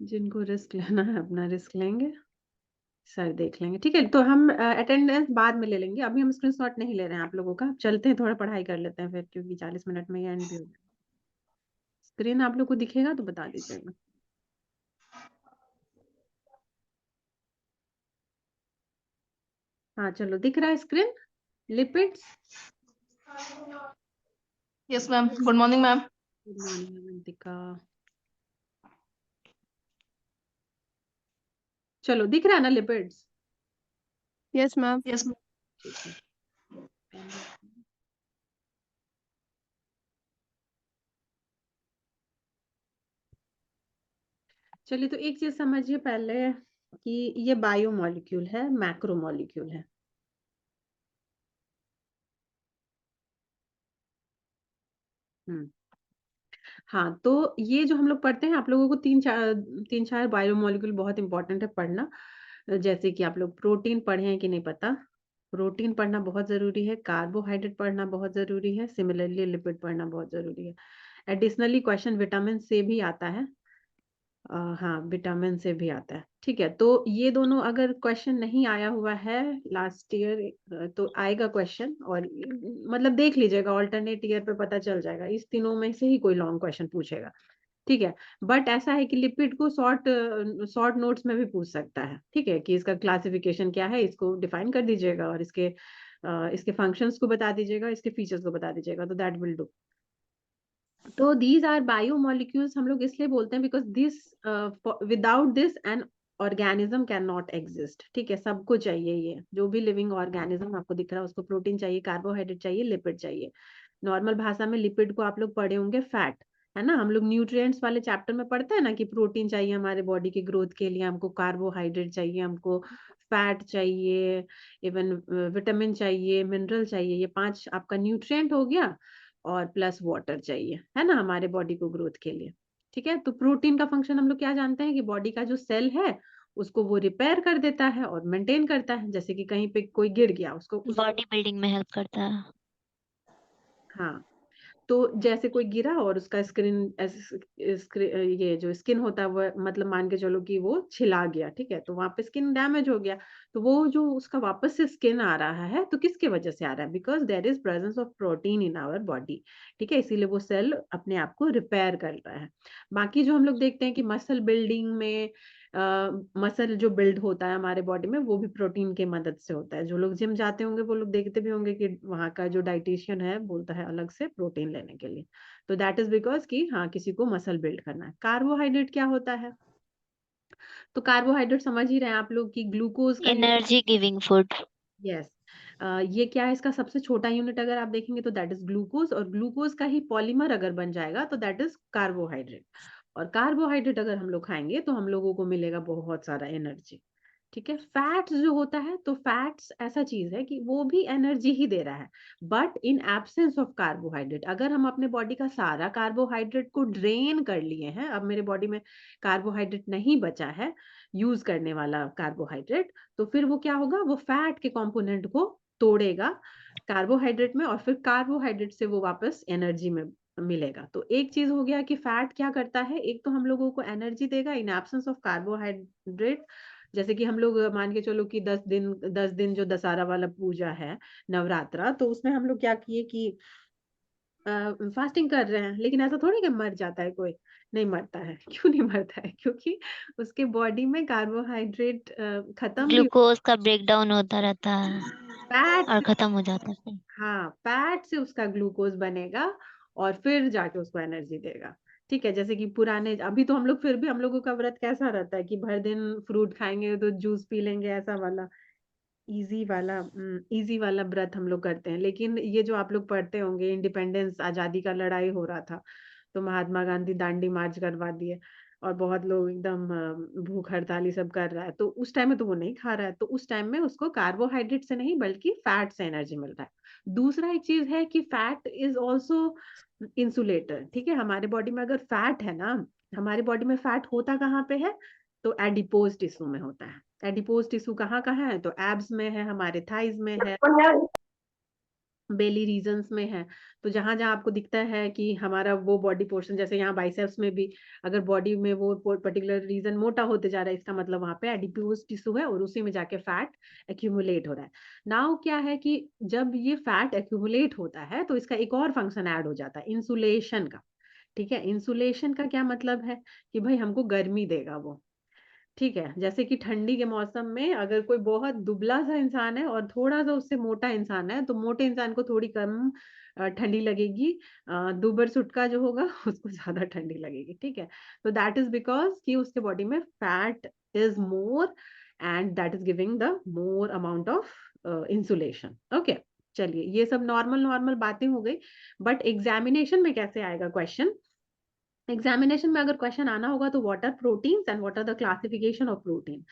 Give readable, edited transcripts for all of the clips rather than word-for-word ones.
जिनको रिस्क लेना है अपना रिस्क लेंगे, सर देख लेंगे। ठीक है, तो हम अटेंडेंस बाद में ले लेंगे, अभी हम स्क्रीनशॉट नहीं ले रहे हैं आप लोगों का। चलते हैं, थोड़ा पढ़ाई कर लेते हैं फिर, क्योंकि 40 मिनट में ये एंड भी हो जाएगा। स्क्रीन आप लोग को दिखेगा तो बता दीजिएगा। हाँ चलो, दिख रहा है screen? Lipids. Yes ma'am, good morning ma'am. Good morning Avantika. चलो, दिख रहा है ना lipids? Yes ma'am. Yes ma'am. ठीक है। चलिए, तो एक चीज समझिए पहले कि ये बायोमोलिक्यूल है, मैक्रोमोलिक्यूल है। हाँ, तो ये जो हम लोग पढ़ते हैं, आप लोगों को तीन चार बायोमोलिक्यूल बहुत इंपॉर्टेंट है पढ़ना। जैसे कि आप लोग प्रोटीन पढ़े हैं कि नहीं पता, प्रोटीन पढ़ना बहुत जरूरी है, कार्बोहाइड्रेट पढ़ना बहुत जरूरी है, सिमिलरली लिपिड पढ़ना बहुत जरूरी है। एडिशनली क्वेश्चन विटामिन से भी आता है। हाँ, विटामिन से भी आता है। ठीक है, तो ये दोनों अगर क्वेश्चन नहीं आया हुआ है लास्ट ईयर तो आएगा क्वेश्चन, और मतलब देख लीजिएगा, ऑल्टरनेट ईयर पे पता चल जाएगा, इस तीनों में से ही कोई लॉन्ग क्वेश्चन पूछेगा। ठीक है, बट ऐसा है कि लिपिड को शॉर्ट शॉर्ट नोट्स में भी पूछ सकता है। ठीक है, कि इसका क्लासिफिकेशन क्या है, इसको डिफाइन कर दीजिएगा, और इसके फंक्शंस को बता दीजिएगा, इसके फीचर्स को बता दीजिएगा, तो दैट विल डू। तो दीज आर बायोमोलिक्यूल्स हम लोग इसलिए बोलते हैं because this, without this an organism can not exist. ठीक है, सबको चाहिए, ये जो भी लिविंग ऑर्गेनिज्म आपको दिख रहा है उसको प्रोटीन चाहिए, कार्बोहाइड्रेट चाहिए, लिपिड चाहिए। नॉर्मल भाषा में लिपिड को आप लोग पढ़े होंगे फैट, है ना। हम लोग न्यूट्रिएंट्स वाले चैप्टर में पढ़ते हैं ना कि प्रोटीन चाहिए हमारे बॉडी की ग्रोथ के लिए, हमको कार्बोहाइड्रेट चाहिए, हमको फैट चाहिए, इवन विटामिन चाहिए, मिनरल चाहिए। ये 5 आपका न्यूट्रिएंट हो गया, और प्लस वाटर चाहिए, है ना, हमारे बॉडी को ग्रोथ के लिए। ठीक है, तो प्रोटीन का फंक्शन हम लोग क्या जानते हैं कि बॉडी का जो सेल है उसको वो रिपेयर कर देता है और मेंटेन करता है। जैसे कि कहीं पे कोई गिर गया, उसको बॉडी बिल्डिंग में हेल्प करता है। हाँ, तो जैसे कोई गिरा और उसका ये जो स्किन होता है वो, मतलब मान के चलो कि वो छिला गया, ठीक है, तो वहां पे स्किन डैमेज हो गया, तो वो जो उसका वापस से स्किन आ रहा है, तो किसके वजह से आ रहा है? Because there is presence of protein in our body. ठीक है, इसीलिए वो सेल अपने आप को रिपेयर कर रहा है। बाकी जो हम लोग देखते हैं कि मसल बिल्डिंग में, मसल जो बिल्ड होता है हमारे बॉडी में, वो भी प्रोटीन की मदद से होता है। जो लोग जिम जाते होंगे वो लोग देखते भी होंगे कि वहाँ का जो डाइटिशियन है बोलता है अलग से प्रोटीन लेने के लिए। तो दैट इज बिकॉज कि हाँ, किसी को मसल बिल्ड करना है। कार्बोहाइड्रेट क्या होता है? तो कार्बोहाइड्रेट समझ ही रहे हैं आप लोग कि ग्लूकोज का unit. Energy giving food. Yes, ये क्या है, इसका सबसे छोटा यूनिट अगर आप देखेंगे तो दैट इज ग्लूकोज, और ग्लूकोज का ही पॉलीमर अगर बन जाएगा तो दैट इज कार्बोहाइड्रेट। और कार्बोहाइड्रेट अगर हम लोग खाएंगे तो हम लोगों को मिलेगा बहुत सारा एनर्जी। ठीक है, फैट्स जो होता है, तो फैट्स ऐसा चीज है कि वो भी एनर्जी ही दे रहा है, but in absence of carbohydrate. अगर हम अपने बॉडी का सारा कार्बोहाइड्रेट को ड्रेन कर लिए हैं, अब मेरे बॉडी में कार्बोहाइड्रेट नहीं बचा है, यूज करने वाला कार्बोहाइड्रेट, तो फिर वो क्या होगा, वो फैट के कंपोनेंट को तोड़ेगा कार्बोहाइड्रेट में, और फिर कार्बोहाइड्रेट से वो वापस एनर्जी में मिलेगा। तो एक चीज हो गया कि फैट क्या करता है, एक तो हम लोगों को एनर्जी देगा इन एब्सेंस ऑफ कार्बोहाइड्रेट। जैसे कि हम लोग मान के चलो कि 10 दिन जो दशहरा वाला पूजा है, नवरात्रा, तो उसमें हम लोग क्या किए कि फास्टिंग कर रहे हैं, लेकिन ऐसा थोड़ी कि मर जाता है कोई, नहीं मरता है। क्यों नहीं मरता है? क्योंकि उसके बॉडी में कार्बोहाइड्रेट खत्म भी, ग्लूकोज का ब्रेकडाउन होता रहता है फैट और से, खत्म हो जाता है। हाँ, फैट से उसका ग्लूकोज बनेगा, और फिर जाके उसको एनर्जी देगा। ठीक है, जैसे कि पुराने, अभी तो हम लोग, फिर भी हम लोगों का व्रत कैसा रहता है कि भर दिन फ्रूट खाएंगे तो जूस पी लेंगे, ऐसा वाला इजी वाला व्रत हम लोग करते हैं। लेकिन ये जो आप लोग पढ़ते होंगे, इंडिपेंडेंस आजादी का लड़ाई हो रहा था, तो महात्मा गांधी दांडी मार्च करवा दिए, और बहुत लोग एकदम भूख हड़ताल ये सब कर रहा है, तो उस टाइम में तो वो नहीं खा रहा है, तो उस टाइम में उसको कार्बोहाइड्रेट से नहीं बल्कि फैट से एनर्जी मिल रहा है। दूसरा एक चीज है कि फैट इज ऑल्सो इंसुलेटर। ठीक है, हमारे बॉडी में अगर फैट है ना, हमारे बॉडी में फैट होता कहाँ पे है? तो एडिपोज टिश्यू में होता है। एडिपोज टिश्यू कहाँ कहाँ है? तो एब्स में है, हमारे थाइज में है, बेली रीजन्स में है। तो जहां जहां आपको दिखता है कि हमारा वो बॉडी पोर्शन, जैसे यहाँ बाइसेप्स में भी अगर बॉडी में वो पर्टिकुलर रीजन मोटा होते जा रहा है, इसका मतलब वहां पे एडिपोज टिश्यू है और उसी में जाके फैट एक्यूमुलेट हो रहा है। नाउ क्या है कि जब ये फैट एक्यूमुलेट होता है तो इसका एक और फंक्शन ऐड हो जाता है, इंसुलेशन का। ठीक है, इंसुलेशन का क्या मतलब है कि भाई हमको गर्मी देगा वो। ठीक है, जैसे कि ठंडी के मौसम में अगर कोई बहुत दुबला सा इंसान है और थोड़ा सा उससे मोटा इंसान है, तो मोटे इंसान को थोड़ी कम ठंडी लगेगी, दुबर सुटका जो होगा उसको ज्यादा ठंडी लगेगी। ठीक है, तो दैट इज बिकॉज कि उसके बॉडी में fat is more and that is giving the more amount of insulation. Okay, चलिए ये सब नॉर्मल नॉर्मल बातें हो गई, बट एग्जामिनेशन में कैसे आएगा क्वेश्चन? एग्जामिनेशन में अगर क्वेश्चन आना होगा तो what are proteins and what are the classification of protein,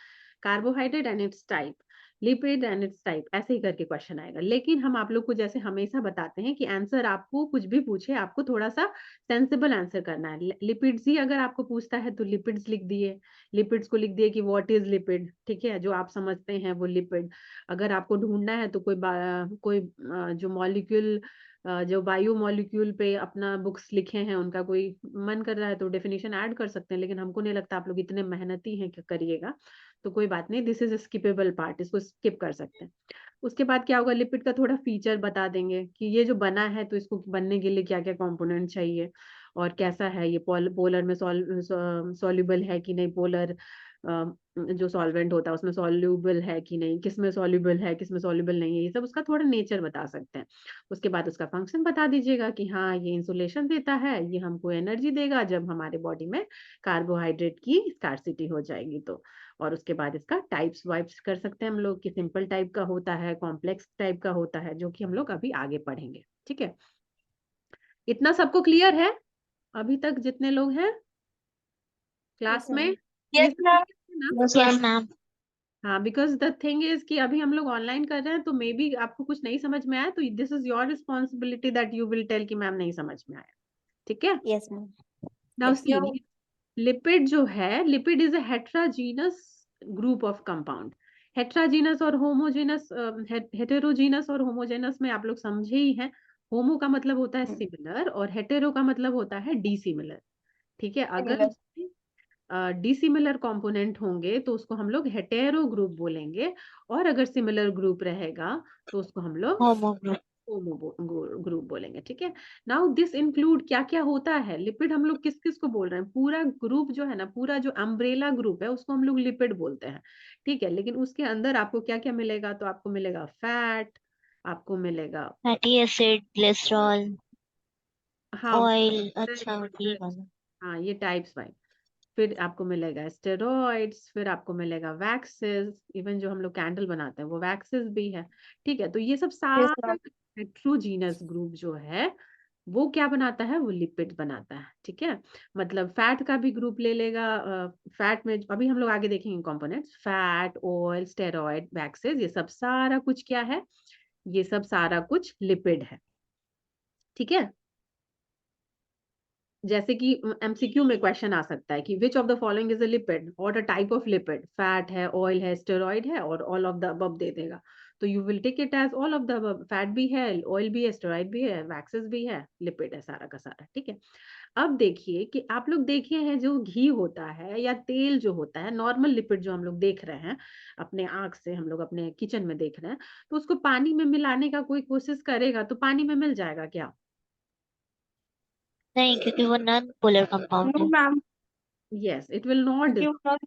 carbohydrate and its type, lipid and its type, ऐसे ही करके क्वेश्चन आएगा। लेकिन हम आप लोग को जैसे हमेशा बताते हैं कि आंसर आपको कुछ भी पूछे आपको थोड़ा सा सेंसिबल आंसर करना है। लिपिड्स ही अगर आपको पूछता है तो लिपिड्स लिख दिए, लिपिड्स को लिख दिए कि व्हाट इज लिपिड। ठीक है, जो आप समझते हैं वो लिपिड। अगर आपको ढूंढना है तो कोई जो मॉलिक्यूल, जो बायो मॉलिक्यूल पे अपना बुक्स लिखे हैं उनका कोई मन कर रहा है तो डेफिनेशन ऐड कर सकते हैं, लेकिन हमको नहीं लगता आप लोग इतने मेहनती हैं कि करिएगा, तो कोई बात नहीं, दिस इज स्किपेबल पार्ट, इसको स्किप कर सकते हैं। उसके बाद क्या होगा, लिपिड का थोड़ा फीचर बता देंगे कि ये जो बना है तो इसको बनने के लिए क्या क्या कंपोनेंट चाहिए और कैसा है ये, पोलर में सॉल्युबल है कि नहीं, पोलर जो सॉल्वेंट होता है उसमें सॉल्युबल है कि नहीं, किस में सॉल्युबल है किस में सॉल्युबल नहीं है, ये सब उसका थोड़ा नेचर बता सकते हैं। उसके बाद उसका फंक्शन बता दीजिएगा कि हाँ ये इंसुलेशन देता है, ये हमको एनर्जी देगा जब हमारे बॉडी में कार्बोहाइड्रेट की स्कार्सिटी हो जाएगी तो। और उसके बाद इसका टाइप्स वाइप्स कर सकते हैं हम लोग कि सिंपल टाइप का होता है, कॉम्प्लेक्स टाइप का होता है, जो कि हम लोग अभी आगे पढ़ेंगे। ठीक है, इतना सबको क्लियर है अभी तक जितने लोग हैं क्लास में? ये Yes, सब ma'am. clear है ना? Yes, yes ma'am. मैम। हाँ, बिकॉज द थिंग इज कि अभी हम लोग ऑनलाइन कर रहे हैं तो मे बी आपको कुछ नहीं समझ में आया, तो this is your responsibility that you will tell कि मैम नहीं समझ में आया। ठीक है, yes ma'am. Now Yes, see, ma'am. Lipid जो है, lipid is a heterogeneous group of compound. Heterogeneous और होमोजेनस, हेटेरोजीनस और होमोजेनस में आप लोग समझे ही हैं। होमो का मतलब होता है सिमिलर और हेटेरो का मतलब होता है डिसिमिलर। ठीक है, अगर Similar. डिसिमिलर कंपोनेंट होंगे तो उसको हम लोग हेटेरो ग्रुप बोलेंगे, और अगर सिमिलर ग्रुप रहेगा तो उसको हम लोग होमो ग्रुप। होमो ग्रुप बोलेंगे। ठीक है, नाउ दिस इंक्लूड क्या क्या होता है, लिपिड हम लोग किस किस को बोल रहे हैं, पूरा ग्रुप जो है ना, पूरा जो अम्ब्रेला ग्रुप है उसको हम लोग लिपिड बोलते हैं। ठीक है, लेकिन उसके अंदर आपको क्या क्या मिलेगा, तो आपको मिलेगा फैट, आपको मिलेगा, फैटी एसिड, ग्लिसरॉल, हाँ ऑयल। अच्छा ये वाला। हाँ ये टाइप्स वाइज, फिर आपको मिलेगा स्टेरॉइड्स, फिर आपको मिलेगा वैक्सेस, इवन जो हम लोग कैंडल बनाते हैं वो वैक्सेस भी है। ठीक है, तो ये सब Yes, सारा ma'am. हेट्रोजीनस ग्रुप जो है वो क्या बनाता है, वो लिपिड बनाता है। ठीक है, मतलब फैट का भी ग्रुप ले लेगा, फैट में अभी हम लोग आगे देखेंगे components, fat, oil, steroid, waxes, ये सब सारा कुछ क्या है, ये सब सारा कुछ लिपिड है। ठीक है, जैसे कि एमसीक्यू में क्वेश्चन आ सकता है कि which of the following is a lipid और a type of lipid, fat है, ऑयल है, स्टेरॉइड है, और ऑल ऑफ द अबव दे देगा, तो you will take it as all of the above, fat भी है, ऑयल भी है, स्टेरॉइड भी है, वैक्सेस भी है, लिपिड है सारा का सारा। ठीक है, अब देखिए कि आप लोग देखे हैं जो घी होता है या तेल जो होता है, नॉर्मल लिपिड जो हम लोग देख रहे हैं अपने आंख से, हम लोग अपने किचन में देख रहे हैं, तो उसको पानी में मिलाने का कोई कोशिश करेगा तो पानी में मिल जाएगा क्या? नहीं, क्योंकि वो नॉन पोलर कंपाउंड No, है। ma'am. Yes, it will not. You not.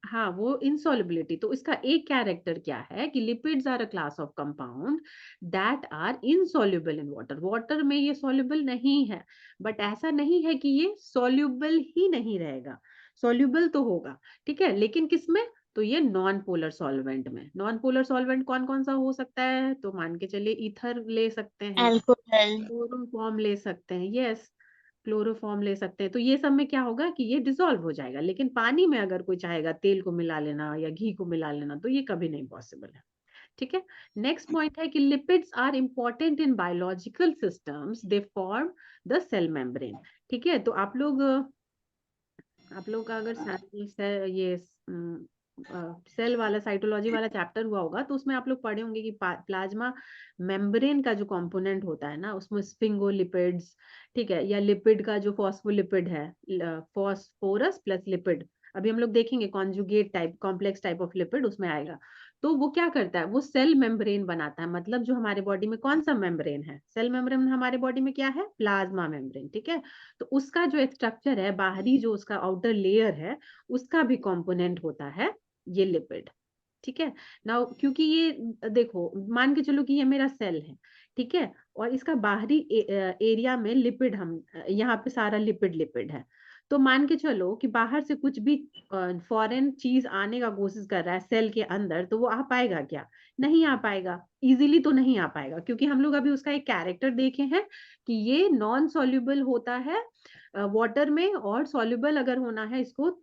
हाँ, वो इनसॉल्युबिलिटी, तो इसका एक कैरेक्टर क्या है कि lipids are a class of compound that are insoluble in water, water में ये सॉल्युबल नहीं है, बट ऐसा नहीं है कि ये सॉल्युबल ही नहीं रहेगा, सॉल्युबल तो होगा। ठीक है, लेकिन किसमें, तो ये नॉन पोलर सॉल्वेंट में। नॉन पोलर सॉल्वेंट कौन कौन सा हो सकता है, तो मान के चलिए ईथर ले सकते हैं, अल्कोहल। क्लोरोफॉर्म ले सकते हैं, यस क्लोरोफॉर्म ले सकते हैं, तो ये सब में क्या होगा कि ये डिसॉल्व हो जाएगा, लेकिन पानी में अगर कोई चाहेगा तेल को मिला लेना या घी को मिला लेना तो ये कभी नहीं पॉसिबल है। ठीक है, नेक्स्ट पॉइंट है कि lipids are important in biological systems, they form the cell membrane. ठीक है, तो आप लोग का अगर सैंपल से ये सेल वाला साइटोलॉजी वाला चैप्टर हुआ होगा, तो उसमें आप लोग पढ़े होंगे कि प्लाज्मा मेम्ब्रेन का जो कंपोनेंट होता है ना, उसमें स्फिंगोलिपिड्स, ठीक है, या लिपिड का जो फॉस्फोलिपिड है, फॉस्फोरस प्लस लिपिड, अभी हम लोग देखेंगे conjugate type complex type of lipid उसमें आएगा। तो वो क्या करता है, वो सेल मेम्ब्रेन बनाता है। मतलब जो हमारे बॉडी में कौन सा मेम्ब्रेन है, सेल मेम्ब्रेन हमारे बॉडी में क्या है, प्लाज्मा मेम्ब्रेन, ठीक है। तो उसका जो स्ट्रक्चर है, बाहरी जो उसका आउटर लेयर है, उसका भी कंपोनेंट होता है ये लिपिड, ठीक है ना। क्योंकि ये देखो, मान के चलो कि ये मेरा सेल है, ठीक है, और इसका बाहरी एरिया में लिपिड, हम यहाँ पे सारा लिपिड लिपिड है। तो मान के चलो कि बाहर से कुछ भी फॉरेन चीज आने का कोशिश कर रहा है सेल के अंदर, तो वो आ पाएगा क्या, नहीं आ पाएगा, इजीली तो नहीं आ पाएगा, क्योंकि हम लोग अभी उसका एक कैरेक्टर देखे हैं कि ये नॉन सॉल्युबल होता है वाटर में, और सॉल्युबल अगर होना है इसको,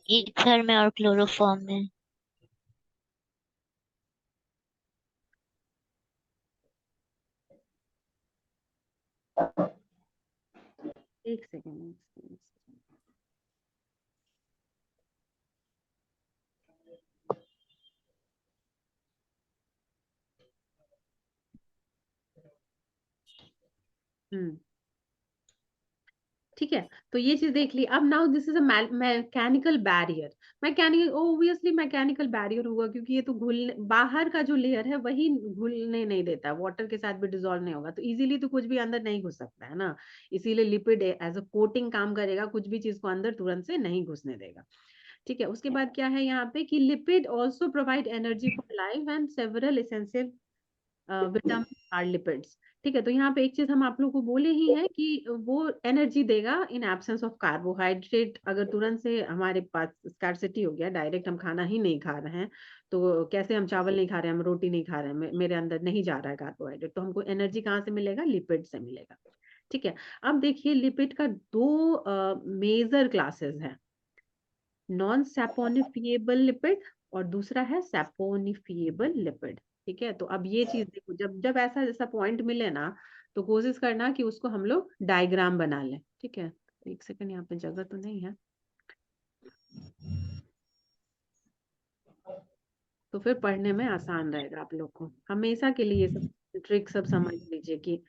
ईथर में और क्लोरोफॉर्म में। एक सेकेंड, ठीक है। तो ये चीज देख ली। अब now this is a mechanical barrier. Mechanical obviously mechanical barrier हुआ क्योंकि ये तो घुलने, बाहर का जो लेयर है वही घुलने नहीं देता, वाटर के साथ भी डिजोल्व नहीं होगा, तो इजीली तो कुछ भी अंदर नहीं घुस सकता है ना। इसीलिए लिपिड एज अ कोटिंग काम करेगा, कुछ भी चीज को अंदर तुरंत से नहीं घुसने देगा, ठीक है। उसके बाद क्या है यहाँ पे कि lipid also provide energy for life and several essential vitamin are lipids, ठीक है। तो यहाँ पे एक चीज हम आप लोग को बोले ही है कि वो एनर्जी देगा इन एब्सेंस ऑफ कार्बोहाइड्रेट। अगर तुरंत से हमारे पास स्कार्सिटी हो गया, डायरेक्ट हम खाना ही नहीं खा रहे हैं, तो कैसे हम चावल नहीं खा रहे हैं, हम रोटी नहीं खा रहे हैं, मेरे अंदर नहीं जा रहा है कार्बोहाइड्रेट, तो हमको एनर्जी कहाँ से मिलेगा, लिपिड से मिलेगा, ठीक है। अब देखिए लिपिड का दो मेजर क्लासेस है, नॉन सैपोनिफिएबल लिपिड और दूसरा है सैपोनिफिएबल लिपिड, ठीक है। तो अब ये चीज देखो, जब जब ऐसा जैसा पॉइंट मिले ना, तो कोशिश करना कि उसको हम लोग डायग्राम बना लें, ठीक है। एक सेकंड, यहाँ पे जगह तो नहीं है, तो फिर पढ़ने में आसान रहेगा आप लोग को। हमेशा के लिए ये सब ट्रिक सब समझ लीजिए कि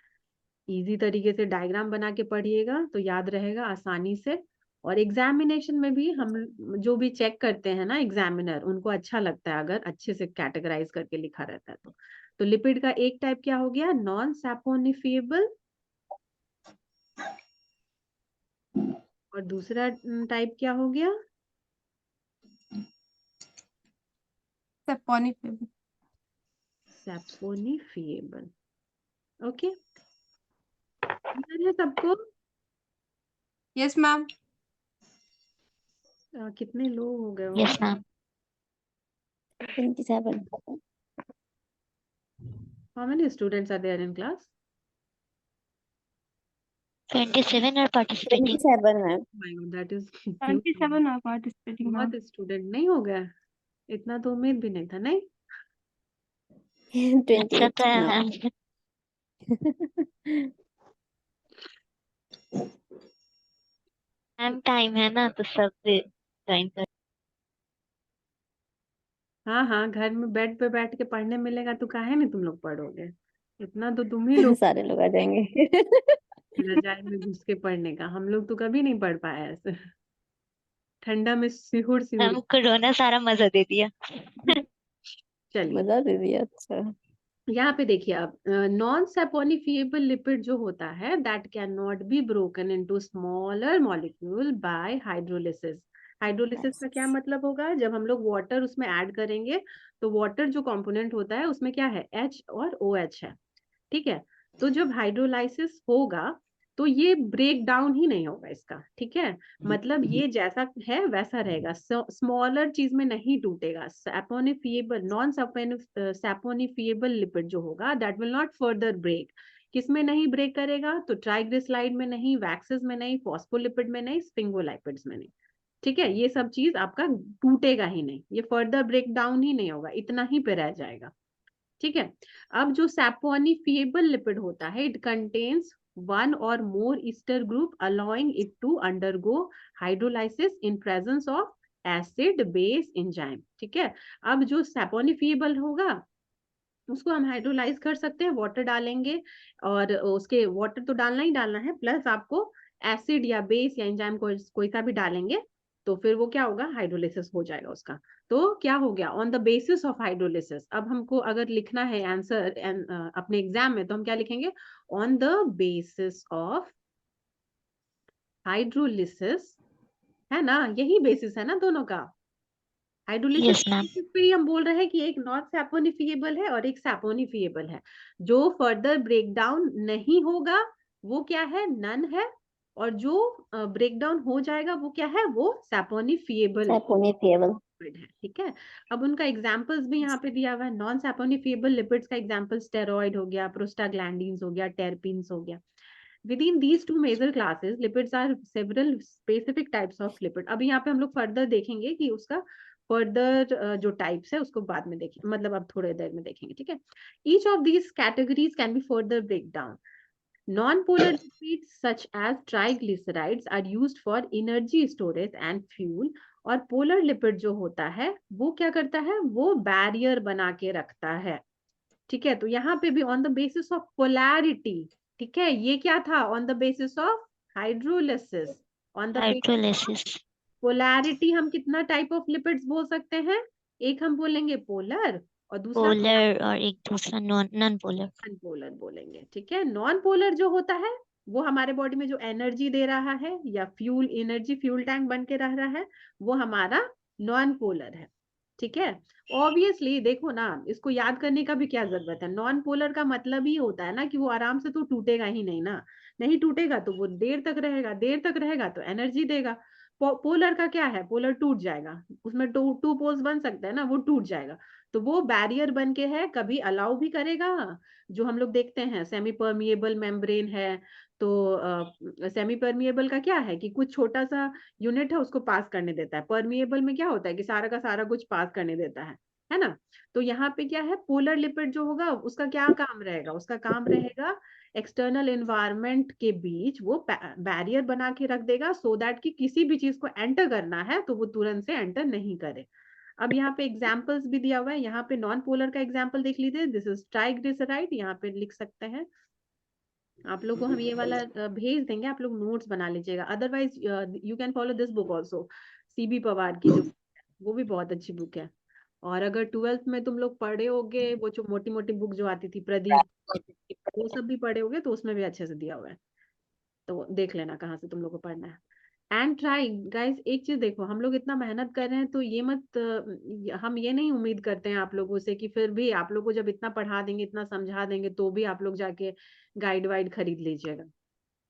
इजी तरीके से डायग्राम बना के पढ़िएगा तो याद रहेगा आसानी से। और एग्जामिनेशन में भी हम जो भी चेक करते हैं ना एग्जामिनर, उनको अच्छा लगता है अगर अच्छे से कैटेगराइज करके लिखा रहता है तो लिपिड का एक टाइप क्या हो गया, नॉन सैपोनिफिएबल, और दूसरा टाइप क्या हो गया, सैपोनिफिएबल। सैपोनिफिएबल। ओके, क्लियर है सबको? Yes ma'am. कितने लोग हो गए हो? Yes ma'am. 27. How many students are there in class? 27 are participating. 27, ma'am. My god, that is 27 are participating बहुत मैम। स्टूडेंट नहीं हो गया, इतना तो उम्मीद भी नहीं था, नहीं? अच्छा 28 तो है now. मैम। मैम टाइम है ना तो सब ज्वाइन कर। हाँ हाँ, घर में बेड पे बैठ के पढ़ने मिलेगा तो काहे नहीं तुम लोग पढ़ोगे, इतना तो तुम ही लोग सारे लोग आ जाएंगे. रजाई में घुस के पढ़ने का, हम लोग तो कभी नहीं पढ़ पाए ऐसे ठंडा में सिहुड़ सिहुड़। मैम कोरोना सारा मजा दे दिया। चलिए मजा दे दिया. अच्छा. यहाँ पे देखिए, अब नॉन सैपोनिफिएबल लिपिड जो होता है that can not be broken into smaller molecule by hydrolysis. Hydrolysis का क्या मतलब होगा, जब हम लोग वाटर उसमें ऐड करेंगे, तो वाटर जो कंपोनेंट होता है उसमें क्या है, H और OH है, ठीक है। तो जब हाइड्रोलाइसिस होगा तो ये ब्रेक डाउन ही नहीं होगा इसका, ठीक है। मतलब ये जैसा है वैसा रहेगा, स्मॉलर चीज में नहीं टूटेगा। सैपोनिफिएबल, नॉन सैपोनिफिएबल लिपिड जो होगा that will not further break. किसमें नहीं ब्रेक करेगा, तो ट्राइग्लिसराइड में नहीं, वैक्सेस में नहीं, फॉस्फोलिपिड में नहीं, स्फिंगोलाइपिड्स में नहीं, ठीक है। ये सब चीज आपका टूटेगा ही नहीं, ये फर्दर ब्रेक डाउन ही नहीं होगा, इतना ही पे रह जाएगा, ठीक है। अब जो सैपोनिफिएबल लिपिड होता है, it contains one or more ester group allowing it to undergo hydrolysis in presence of acid base enzyme. ठीक है, अब जो सैपोनिफिएबल होगा उसको हम हाइड्रोलाइज कर सकते हैं, वाटर डालेंगे और उसके वाटर तो डालना ही डालना है, प्लस आपको एसिड या बेस या एंजाइम कोई सा भी डालेंगे तो फिर वो क्या होगा, हाइड्रोलिसिस हो जाएगा उसका। तो क्या हो गया, on the basis of hydrolysis. अब हमको अगर लिखना है आंसर अपने एग्जाम में तो हम क्या लिखेंगे, on the basis of hydrolysis, है ना, यही बेसिस है ना दोनों का। Hydrolysis yes ma'am. पे ही हम बोल रहे हैं कि एक नॉन सैपोनिफिएबल है और एक सैपोनिफिएबल है। जो फर्दर ब्रेकडाउन नहीं होगा वो क्या है, नन है, और जो ब्रेकडाउन हो जाएगा वो क्या है, वो सैपोनिफिएबल सैपोनिफिएबल। लिपिड है। ठीक है, अब उनका एग्जांपल्स भी यहाँ पे दिया हुआ है। नॉन सैपोनिफिएबल लिपिड्स का एग्जांपल स्टेरॉइड हो गया, प्रोस्टाग्लैंडिन्स हो गया, टेरपीन्स हो गया। Within these two major classes, lipids are several specific types of lipid. अब यहाँ पे हम लोग फर्दर देखेंगे कि उसका फर्दर जो टाइप्स है उसको बाद में देखेंगे, मतलब अब थोड़ी देर में देखेंगे। ठीक है, each of these categories can be further break down. Non-polar lipids such as triglycerides are used for energy storage and fuel. और पोलर लिपिड जो होता है वो क्या करता है, वो बैरियर बना के रखता है। ठीक है, तो यहाँ पे भी on the basis of polarity. ठीक है, ये क्या था, on the basis of hydrolysis. On the hydrolysis. Polarity हम कितना टाइप ऑफ लिपिड्स बोल सकते हैं, एक हम बोलेंगे पोलर और दूसरा पोलर और एक दूसरा नॉन पोलर। अनपोलर बोलेंगे। ठीक है, नॉन पोलर जो होता है वो हमारे बॉडी में जो एनर्जी दे रहा है या फ्यूल एनर्जी फ्यूल टैंक बन के रह रहा है वो हमारा नॉन पोलर है। ठीक है, ऑब्वियसली देखो ना, इसको याद करने का भी क्या जरूरत है, नॉन पोलर का मतलब ही होता है ना कि वो आराम से तो टूटेगा ही नहीं ना, नहीं टूटेगा तो वो देर तक रहेगा, देर तक रहेगा तो एनर्जी देगा। पोलर का क्या है, पोलर टूट जाएगा, उसमें टू पोल्स बन सकते हैं ना, वो टूट जाएगा। तो वो बैरियर बन के है, कभी अलाउ भी करेगा, जो हम लोग देखते हैं सेमी परमिएबल मेम्ब्रेन है, तो सेमी परमिएबल का क्या है कि कुछ छोटा सा यूनिट है उसको पास करने देता है, परमिएबल में क्या होता है कि सारा का सारा कुछ पास करने देता है ना। तो यहाँ पे क्या है, पोलर लिपिड जो होगा उसका क्या काम रहेगा, उसका काम रहेगा एक्सटर्नल एनवायरनमेंट के बीच वो बैरियर बना के रख देगा, सो दैट कि किसी भी चीज को एंटर करना है तो वो तुरंत से एंटर नहीं करे। अब यहाँ पे एग्जाम्पल्स भी दिया हुआ है, यहाँ पे नॉन पोलर का एग्जाम्पल देख लीजिए, दिस इज ट्राइग्लिसराइड, यहाँ पे लिख सकते हैं। आप लोग को हम ये वाला भेज देंगे, आप लोग नोट्स बना लीजिएगा, otherwise you can follow this book also, CB Pawar की जो वो भी बहुत अच्छी बुक है। और अगर 12th में तुम लोग पढ़े होगे वो जो मोटी मोटी बुक जो आती थी प्रदीप, वो सब भी पढ़े होगे तो उसमें भी अच्छे से दिया हुआ है, तो देख लेना कहाँ से तुम लोग को पढ़ना है। एंड ट्राई गाइस, एक चीज देखो, हम लोग इतना मेहनत कर रहे हैं तो ये मत हम ये नहीं उम्मीद करते हैं आप लोगों से कि फिर भी आप लोग को जब इतना पढ़ा देंगे इतना समझा देंगे तो भी आप लोग जाके गाइड वाइड खरीद लीजिएगा।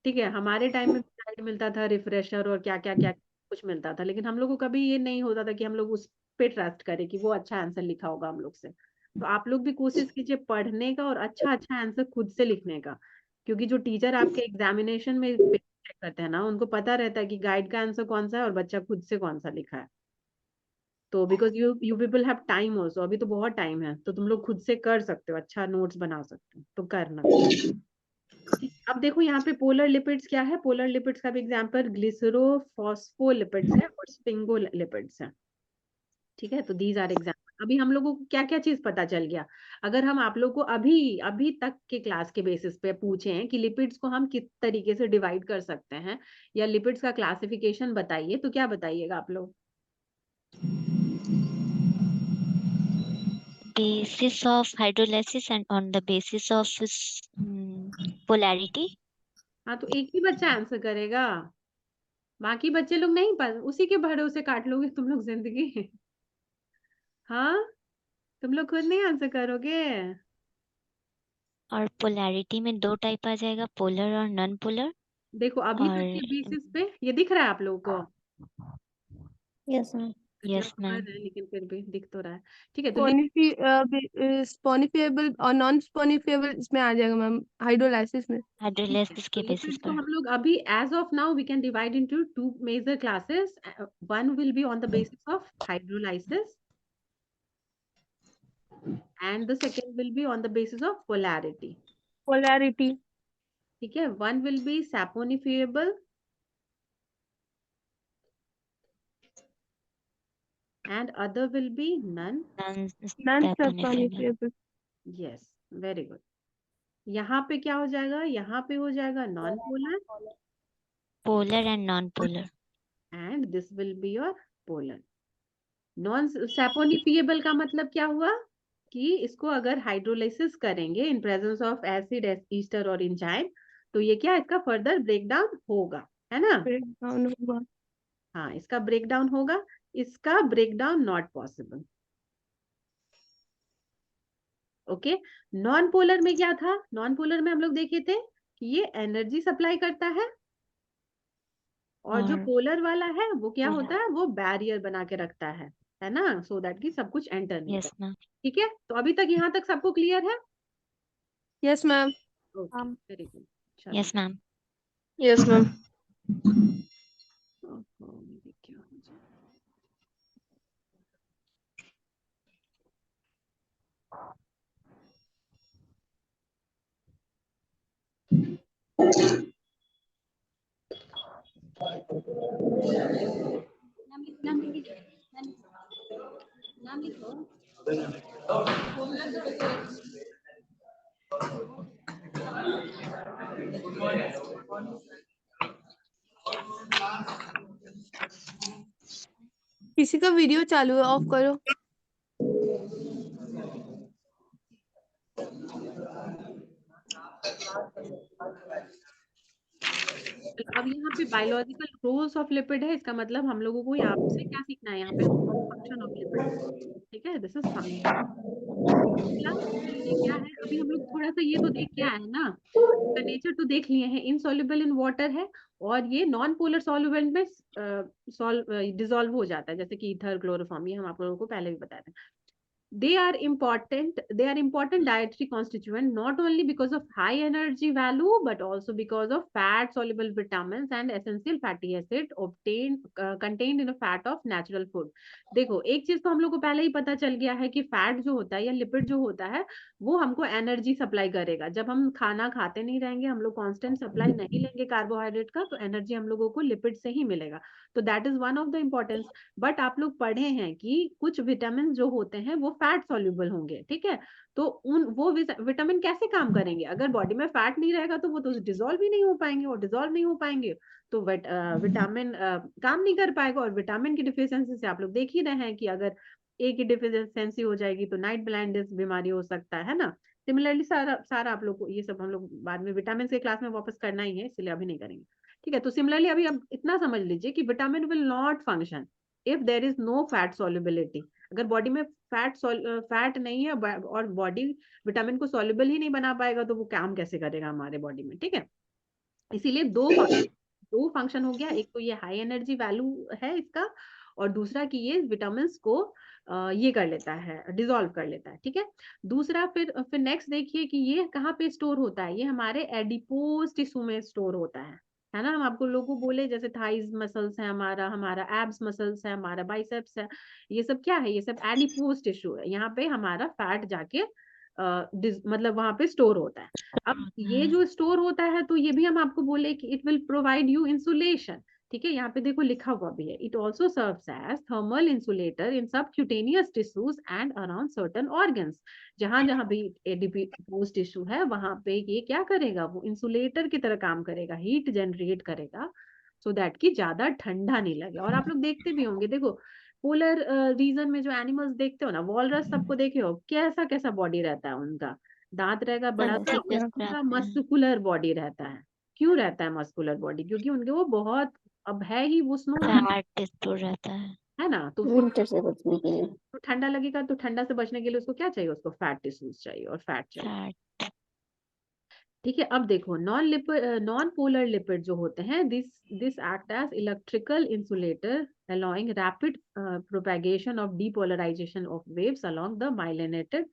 ठीक है, हमारे टाइम में गाइड मिलता था, रिफ्रेशर और क्या क्या क्या कुछ मिलता था, लेकिन हम लोग को कभी ये नहीं होता था कि हम लोग उस पे ट्रस्ट करें कि वो अच्छा आंसर लिखा होगा हम लोग से। तो आप लोग भी कोशिश कीजिए पढ़ने का और अच्छा अच्छा आंसर खुद से लिखने का, क्योंकि जो टीचर आपके एग्जामिनेशन में चेक करते हैं ना उनको पता रहता है कि गाइड का आंसर कौन सा है और बच्चा खुद से कौन सा लिखा है। तो because you people have time also, अभी तो बहुत टाइम है तो तुम लोग खुद से कर सकते हो, अच्छा नोट्स बना सकते हो, तो करना। अब देखो यहाँ पे पोलर लिपिड्स क्या है, पोलर लिपिड्स का भी एग्जांपल ग्लिसरोफॉस्फोलिपिड्स है और स्पिंगोलिपिड्स है। ठीक है, तो दीज आर एग्जांपल। अभी हम लोगों को क्या क्या चीज पता चल गया, अगर हम आप लोग को अभी अभी तक के क्लास के बेसिस पे पूछे कि लिपिड्स को हम किस तरीके से डिवाइड कर सकते हैं या लिपिड्स का क्लासिफिकेशन बताइए, तो क्या बताइएगा आप लोग। Basis of hydrolysis and on the basis of polarity. हाँ, तो एक ही बच्चा आंसर करेगा, बाकी बच्चे लोग नहीं, उसी के भरोसे काट लोगे तुम लोग जिंदगी। हाँ, तुम लोग खुद नहीं आंसर करोगे। और पोलैरिटी में दो टाइप आ जाएगा, पोलर और नॉन पोलर। देखो अभी तक के और बेसिस पे ये दिख रहा है आप लोगों को, यस मैम। अच्छा यस कर मैम, रहे हैं लेकिन फिर भी दिख तो रहा है। ठीक है, तो स्पॉनिफिएबल और नॉन स्पॉनिफिएबल इसमें आ जाएगा मैम, हाइड्रोलाइसिस में। हाइड्रोलाइसिस तो के बेसिस लिपिड्स को पर। हम लोग अभी as of now we can divide into two major classes, one will be on the basis of hydrolysis and the second will be on the basis of polarity. Polarity. ठीक है, one will be saponifiable and other will be none. non-stepanifable. Yes, very good. यहाँ पे क्या हो जाएगा? यहाँ पे हो जाएगा non polar polar and non-polar. and this will be your polar. Non saponifiable का मतलब क्या हुआ कि इसको अगर हाइड्रोलाइसिस करेंगे in presence of acid, ester और इंजाइम, तो ये क्या इसका फर्दर ब्रेकडाउन होगा, है ना? Breakdown होगा. हाँ, इसका ब्रेकडाउन होगा, इसका breakdown not possible. Okay. Non polar में क्या था? नॉन पोलर में हम लोग देखे थे कि ये एनर्जी सप्लाई करता है, और जो और पोलर वाला है वो क्या होता है? वो बैरियर बना के रखता है ना, सो दैट कि सब कुछ एंटर नहीं yes कर. ma'am. ठीक है, तो अभी तक यहाँ तक सबको क्लियर है? Yes ma'am. Okay, very good. Yes ma'am. Yes ma'am. नाम लिखो. किसी का वीडियो चालू है, ऑफ करो. अब यहाँ पे बायोलॉजिकल रोल्स ऑफ लिपिड है, इसका मतलब हम लोगों को यहाँ से क्या सीखना है? यहाँ पे फंक्शन ऑफ लिपिड. ठीक है, दिस इज फंक्शन. ये क्या है? अभी हम लोग थोड़ा सा ये तो देख के आए हैं ना, नेचर तो देख लिए हैं. इनसॉल्युबल इन वाटर है, और ये नॉन पोलर सॉल्युबल में डिसॉल्व हो जाता है, जैसे कि ईथर, क्लोरोफॉर्म, ये हम आप लोगों को पहले भी बताए थे. They are important dietary constituent, not only because of high energy value but also because of fat soluble vitamins and essential fatty acid contained in a fat of natural food. देखो, एक चीज तो हम लोग को पहले ही पता चल गया है कि फैट जो होता है या लिपिड जो होता है वो हमको एनर्जी सप्लाई करेगा. जब हम खाना खाते नहीं रहेंगे, हम लोग कांस्टेंट सप्लाई नहीं लेंगे कार्बोहाइड्रेट का, तो एनर्जी हम लोगों को लिपिड से ही मिलेगा. तो that is one of the importance. But आप लोग पढ़े हैं कि कुछ विटामिन जो होते हैं वो फैट सॉल्युबल होंगे. ठीक है, तो वो विटामिन कैसे काम करेंगे? अगर बॉडी में फैट नहीं रहेगा तो वो तो डिसॉल्व ही नहीं हो पाएंगे, और डिसॉल्व नहीं हो पाएंगे तो विटामिन काम नहीं कर पाएगा. और विटामिन की डिफिशियंसी से आप लोग देख ही रहे हैं कि अगर ए की डिफिशियंसी हो जाएगी तो नाइट ब्लाइंडनेस बीमारी हो सकता है ना. सिमिलरली सारा सारा आप लोग को ये सब हम लोग बाद में विटामिन के क्लास में वापस करना ही है, इसलिए अभी नहीं करेंगे. ठीक है, तो सिमिलरली अभी अब इतना समझ लीजिए कि vitamin will not function if there is no fat solubility. अगर बॉडी में फैट नहीं है और बॉडी विटामिन को सॉल्युबल ही नहीं बना पाएगा तो वो काम कैसे करेगा हमारे बॉडी में. ठीक है, इसीलिए दो फंक्शन हो गया. एक तो ये हाई एनर्जी वैल्यू है इसका, और दूसरा कि ये विटामिन को ये कर लेता है, डिसॉल्व कर लेता है. ठीक है, दूसरा फिर नेक्स्ट देखिए कि ये कहाँ पे स्टोर होता है. ये हमारे एडिपोज टिश्यू में स्टोर होता है ना. हम आपको लोगों को बोले जैसे थाइज मसल्स है, हमारा एब्स मसल्स है, हमारा बाइसेप्स है, ये सब क्या है? ये सब एडिपोज टिश्यू है. यहाँ पे हमारा फैट जाके मतलब वहां पे स्टोर होता है. अब ये जो स्टोर होता है तो ये भी हम आपको बोले कि it will provide you insulation. ठीक है, यहाँ पे देखो लिखा हुआ भी है, it also serves as thermal insulator in subcutaneous tissues and around certain organs. जहां जहां भी एडिपोज टिश्यू है वहां पे ये क्या करेगा? वो इंसुलेटर की तरह काम करेगा, हीट जनरेट करेगा, सो दैट कि ज्यादा ठंडा नहीं लगे. और आप लोग देखते भी होंगे, देखो पोलर रीजन में जो एनिमल्स देखते हो ना, वॉलरस सबको देखे हो, कैसा कैसा बॉडी रहता है उनका. दांत रहेगा बड़ा सा, और पूरा मस्कुलर बॉडी रहता है. क्यों रहता है मस्कुलर बॉडी? क्योंकि उनके वो बहुत, अब है ही वो स्नो फैट स्टोर रहता है ना, तो विंटर से बचने के लिए. तो ठंडा लगेगा, तो ठंडा से बचने के लिए उसको क्या चाहिए? उसको फैट टिश्यूज चाहिए और फैट चाहिए. फैट. ठीक है, अब देखो नॉन पोलर लिपिड जो होते हैं, this act as electrical insulator allowing rapid propagation of depolarization of waves along the myelinated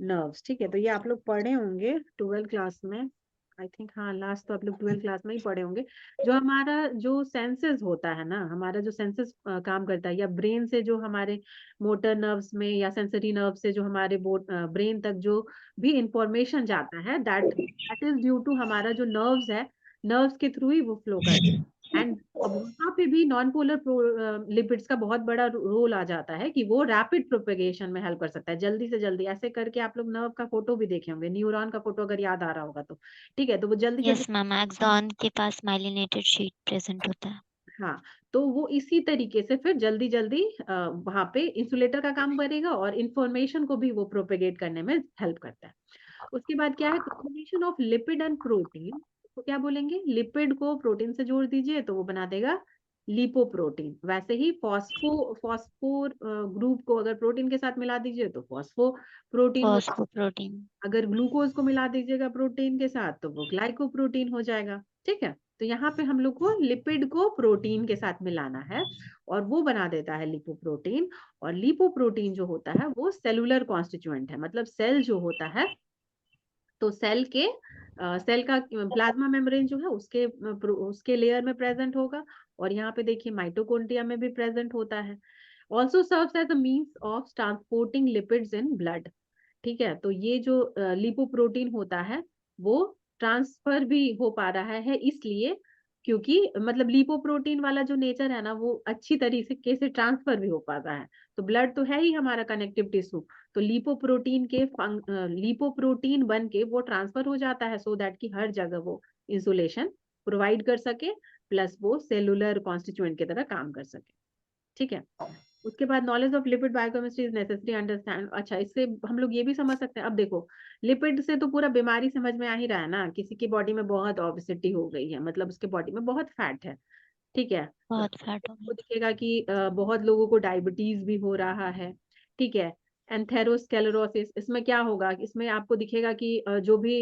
nerves. ठीक है, तो ये आप लोग पढ़े होंगे 12th क्लास में, आई थिंक. हाँ, लास्ट तो आप लोग 12th क्लास में ही पढ़े होंगे. जो हमारा जो सेंसेस होता है ना, हमारा जो सेंसेस काम करता है, या ब्रेन से जो हमारे मोटर नर्व्स में या सेंसरी नर्व से जो हमारे ब्रेन तक जो भी इंफॉर्मेशन जाता है, दैट इज ड्यू टू हमारा जो नर्व्स है, नर्व्स के थ्रू ही वो फ्लो करता है. एंड अब वहाँ पे भी नॉन पोलर लिपिड्स का बहुत बड़ा रोल आ जाता है कि वो रैपिड प्रोपेगेशन में हेल्प कर सकता है, जल्दी से जल्दी। ऐसे करके आप लोग नर्व का फोटो भी देखे होंगे, न्यूरॉन का फोटो अगर याद आ रहा होगा तो, ठीक है। तो वो जल्दी जल्दी, यस मैम, एक्सॉन के पास माइलिनेटेड शीट प्रेजेंट होता है। हाँ, तो वो इसी तरीके से फिर जल्दी जल्दी वहां पे इंसुलेटर का काम करेगा और इंफॉर्मेशन को भी वो प्रोपेगेट करने में हेल्प करता है। उसके बाद क्या है, combination of lipid and protein. तो क्या बोलेंगे, लिपिड को प्रोटीन से जोड़ दीजिए तो वो बना देगा लिपोप्रोटीन। वैसे ही फॉस्फोर ग्रुप को अगर प्रोटीन के साथ मिला दीजिए तो फॉस्फो प्रोटीन हो, फॉस्फोप्रोटीन। अगर ग्लूकोज को मिला दीजिएगा प्रोटीन के साथ तो वो ग्लाइकोप्रोटीन हो जाएगा, ठीक है। तो यहाँ पे हम लोग को लिपिड को प्रोटीन के साथ मिलाना है और वो बना देता है लिपोप्रोटीन। और लिपोप्रोटीन जो होता है वो सेलुलर कॉन्स्टिट्यूएंट है, मतलब सेल जो होता है, तो सेल के सेल का प्लाज्मा मेम्ब्रेन जो है उसके लेयर में प्रेजेंट होगा। और यहाँ पे देखिए माइटोकॉन्ड्रिया में भी प्रेजेंट होता है। Also serves as a means of transporting lipids in blood, ठीक है। तो ये जो लिपोप्रोटीन होता है वो ट्रांसफर भी हो पा रहा है, इसलिए क्योंकि मतलब लिपोप्रोटीन वाला जो नेचर है ना वो अच्छी तरीके से ट्रांसफर भी हो पाता है। तो ब्लड तो है ही हमारा कनेक्टिव टिश्यू, तो लिपोप्रोटीन बन के वो ट्रांसफर हो जाता है सो दैट कि हर जगह वो इंसुलेशन प्रोवाइड कर सके, प्लस वो सेलुलर कॉन्स्टिट्यूएंट की तरह काम कर सके, ठीक है। उसके बाद knowledge of lipid biochemistry is necessary understand. अच्छा, इससे हम लोग ये भी समझ सकते हैं, अब देखो लिपिड से तो पूरा बीमारी समझ में आ ही रहा है ना, किसी की बॉडी में बहुत ओबेसिटी हो गई है, मतलब उसके बॉडी में बहुत फैट है, ठीक है। बहुत फैट हो आपको गया। दिखेगा कि बहुत लोगों को डायबिटीज भी हो रहा है, ठीक है। एंथेरोस्क्लेरोसिस, इसमें क्या होगा, इसमें आपको दिखेगा कि जो भी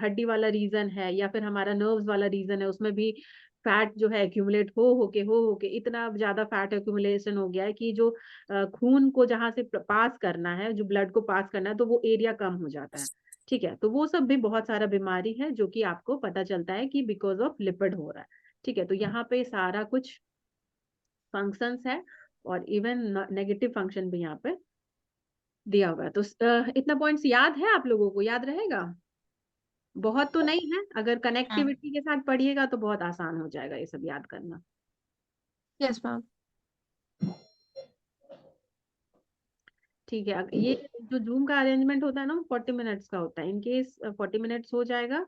हड्डी वाला रीजन है या फिर हमारा नर्व्स वाला रीजन है उसमें भी फैट जो है एक्यूमुलेट हो के इतना ज्यादा फैट एक्यूमुलेशन हो गया है कि जो खून को जहां से पास करना है, जो ब्लड को पास करना है, तो वो एरिया कम हो जाता है, ठीक है। तो वो सब भी बहुत सारा बीमारी है जो कि आपको पता चलता है कि बिकॉज ऑफ लिपिड हो रहा है, ठीक है। तो यहाँ पे सारा कुछ फंक्शंस है और इवन नेगेटिव फंक्शन भी यहाँ पे दिया हुआ है। तो इतना पॉइंट्स याद है, आप लोगों को याद रहेगा? बहुत तो नहीं है, अगर हाँ। कनेक्टिविटी के साथ पढ़िएगा तो बहुत आसान हो जाएगा ये सब याद करना। Yes ma'am. ठीक है, ये जो जूम का अरेंजमेंट होता है ना वो 40 मिनट्स का होता है। इनकेस 40 मिनट्स हो जाएगा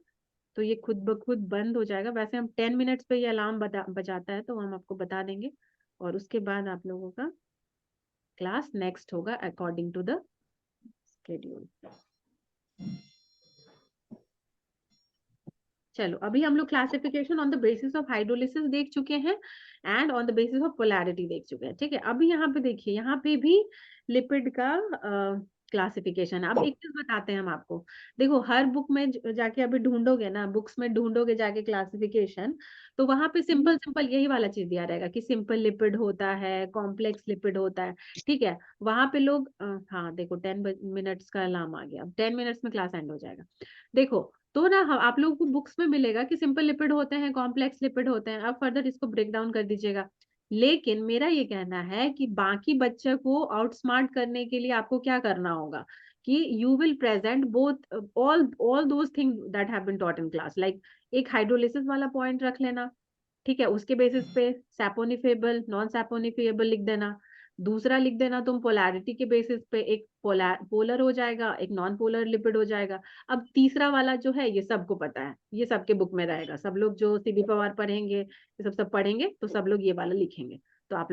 तो ये खुद ब खुद बंद हो जाएगा। वैसे हम 10 मिनट्स पे ये अलार्म बजाता है तो हम आपको बता देंगे, और उसके बाद आप लोगों का क्लास नेक्स्ट होगा अकॉर्डिंग टू द शेड्यूल। चलो, अभी हम लोग classification on the basis of hydrolysis देख चुके हैं and on the basis of polarity देख चुके हैं, ठीक है। अभी यहाँ पे देखिए, यहाँ पे भी लिपिड का क्लासिफिकेशन है। अब एक चीज बताते हैं हम आपको, देखो हर बुक में जाके अभी ढूंढोगे ना, बुक्स में ढूंढोगे जाके क्लासिफिकेशन, तो वहां पे सिंपल सिंपल यही वाला चीज दिया रहेगा कि सिंपल लिपिड होता है, कॉम्प्लेक्स लिपिड होता है, ठीक है। वहां पे लोग हाँ देखो 10 मिनट्स का अलार्म आ गया, 10 मिनट्स में क्लास एंड हो जाएगा। देखो, तो ना आप लोगों को बुक्स में मिलेगा कि सिंपल लिपिड होते हैं, कॉम्प्लेक्स लिपिड होते हैं, अब फर्दर इसको ब्रेक डाउन कर दीजिएगा। लेकिन मेरा ये कहना है कि बाकी बच्चे को आउटस्मार्ट करने के लिए आपको क्या करना होगा कि you will present both all those things that have been taught in class, like एक हाइड्रोलिसिस वाला पॉइंट रख लेना, ठीक है। उसके बेसिस पे सैपोनिफेबल नॉन सैपोनिफेबल लिख देना। दूसरा लिख देना तुम पोलैरिटी के बेसिस पे, एक पोलर हो जाएगा, एक नॉन पोलर लिपिड हो जाएगा। अब तीसरा वाला जो है ये सबको पता है, ये सबके बुक में रहेगा, सब लोग जो सीबी पवार पढ़ेंगे ये सब पढ़ेंगे तो सब लोग ये वाला लिखेंगे। तो आप